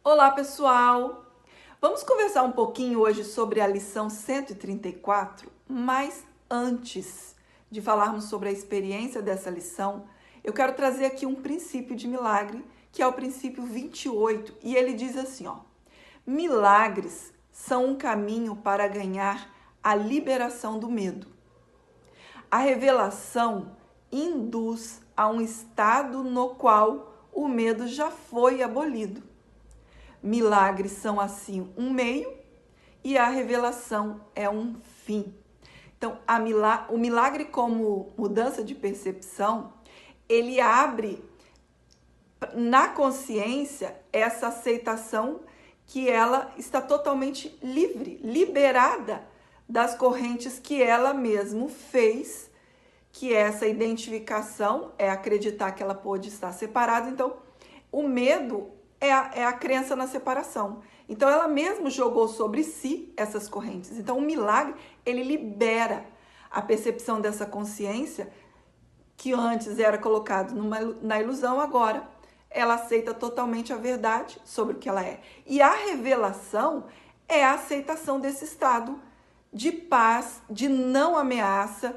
Olá, pessoal! Vamos conversar um pouquinho hoje sobre a lição 134, mas antes de falarmos sobre a experiência dessa lição, eu quero trazer aqui um princípio de milagre, que é o princípio 28, e ele diz assim, ó: milagres são um caminho para ganhar a liberação do medo. A revelação induz a um estado no qual o medo já foi abolido. Milagres são assim um meio e a revelação é um fim. Então, o milagre como mudança de percepção, ele abre na consciência essa aceitação que ela está totalmente livre, liberada das correntes que ela mesma fez, que essa identificação é acreditar que ela pode estar separada. Então, o medo é a crença na separação. Então, ela mesma jogou sobre si essas correntes. Então, o milagre, ele libera a percepção dessa consciência que antes era colocado na ilusão, agora ela aceita totalmente a verdade sobre o que ela é. E a revelação é a aceitação desse estado de paz, de não ameaça,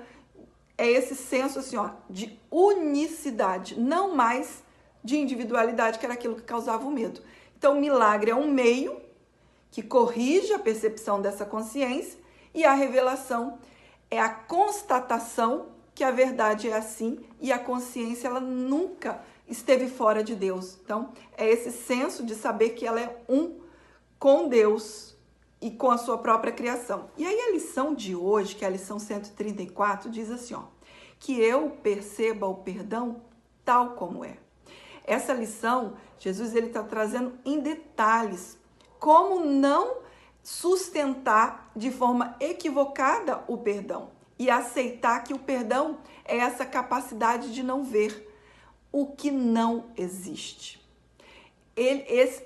é esse senso assim, ó, de unicidade, não mais de individualidade, que era aquilo que causava o medo. Então, o milagre é um meio que corrige a percepção dessa consciência e a revelação é a constatação que a verdade é assim e a consciência, ela nunca esteve fora de Deus. Então, é esse senso de saber que ela é um com Deus e com a sua própria criação. E aí a lição de hoje, que é a lição 134, diz assim, ó: que eu perceba o perdão tal como é. Essa lição, Jesus ele está trazendo em detalhes como não sustentar de forma equivocada o perdão e aceitar que o perdão é essa capacidade de não ver o que não existe.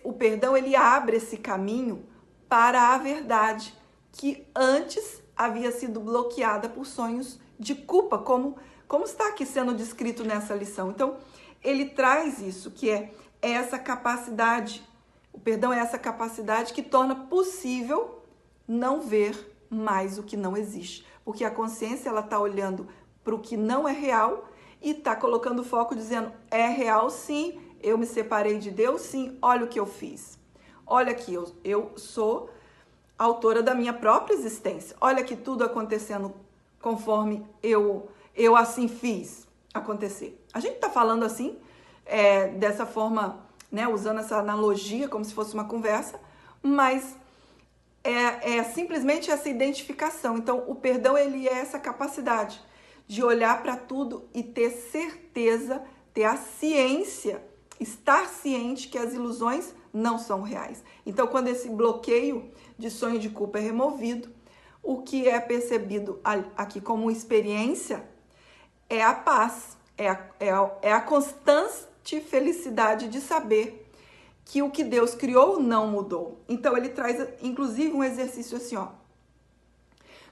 O perdão ele abre esse caminho para a verdade que antes havia sido bloqueada por sonhos de culpa, como está aqui sendo descrito nessa lição. Então, ele traz isso, que é essa capacidade, o perdão é essa capacidade que torna possível não ver mais o que não existe. Porque a consciência, ela está olhando para o que não é real e está colocando foco dizendo, é real sim, eu me separei de Deus sim, olha o que eu fiz. Olha aqui, eu sou autora da minha própria existência. Olha aqui tudo acontecendo conforme eu assim fiz acontecer. A gente está falando assim, dessa forma, né, usando essa analogia como se fosse uma conversa, mas é simplesmente essa identificação. Então, o perdão, ele é essa capacidade de olhar para tudo e ter certeza, ter a ciência, estar ciente que as ilusões não são reais. Então, quando esse bloqueio de sonho de culpa é removido, o que é percebido aqui como experiência é a paz, é a constante felicidade de saber que o que Deus criou não mudou. Então, ele traz, inclusive, um exercício assim, ó.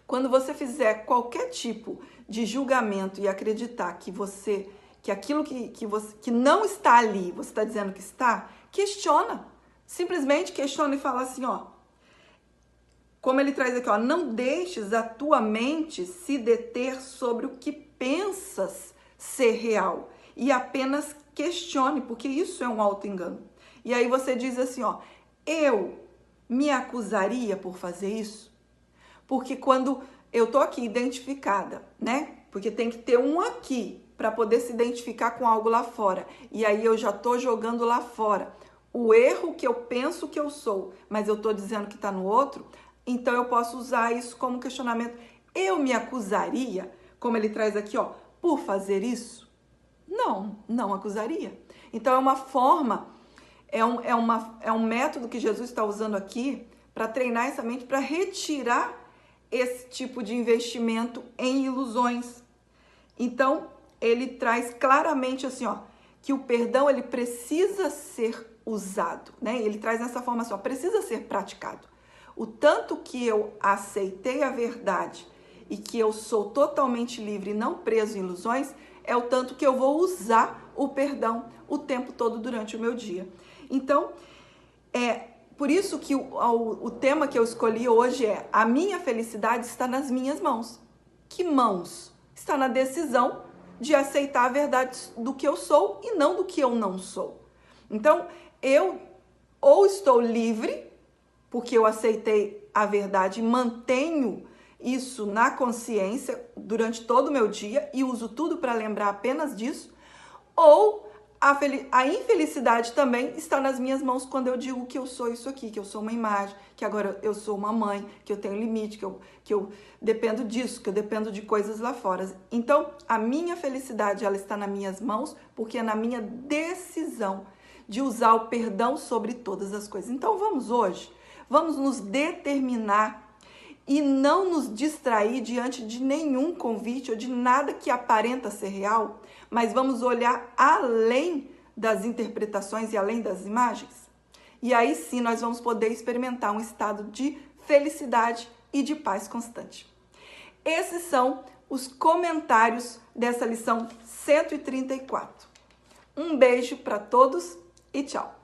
Quando você fizer qualquer tipo de julgamento e acreditar que aquilo que não está ali, você está dizendo que está, questiona. Simplesmente questiona e fala assim, ó. Como ele traz aqui, ó, não deixes a tua mente se deter sobre o que pensas ser real e apenas questione, porque isso é um auto-engano. E aí você diz assim, ó, eu me acusaria por fazer isso? Porque quando eu tô aqui identificada, né? Porque tem que ter um aqui para poder se identificar com algo lá fora. E aí eu já tô jogando lá fora o erro que eu penso que eu sou, mas eu tô dizendo que tá no outro. Então eu posso usar isso como questionamento. Eu me acusaria, como ele traz aqui, ó, por fazer isso? Não acusaria. Então é uma forma, é um método que Jesus está usando aqui para treinar essa mente, para retirar esse tipo de investimento em ilusões. Então, ele traz claramente assim, ó, que o perdão, ele precisa ser usado, né? Ele traz nessa forma assim, ó, precisa ser praticado. O tanto que eu aceitei a verdade e que eu sou totalmente livre e não preso em ilusões, é o tanto que eu vou usar o perdão o tempo todo durante o meu dia. Então, Por isso que o tema que eu escolhi hoje é: a minha felicidade está nas minhas mãos. Que mãos? Está na decisão de aceitar a verdade do que eu sou e não do que eu não sou. Então, eu ou estou livre, porque eu aceitei a verdade e mantenho isso na consciência durante todo o meu dia e uso tudo para lembrar apenas disso, ou a infelicidade também está nas minhas mãos quando eu digo que eu sou isso aqui, que eu sou uma imagem, que agora eu sou uma mãe, que eu tenho limite, que eu dependo disso, que eu dependo de coisas lá fora. Então, a minha felicidade, ela está nas minhas mãos, porque é na minha decisão de usar o perdão sobre todas as coisas. Então, vamos nos determinar e não nos distrair diante de nenhum convite ou de nada que aparenta ser real, mas vamos olhar além das interpretações e além das imagens. E aí sim nós vamos poder experimentar um estado de felicidade e de paz constante. Esses são os comentários dessa lição 134. Um beijo para todos e tchau!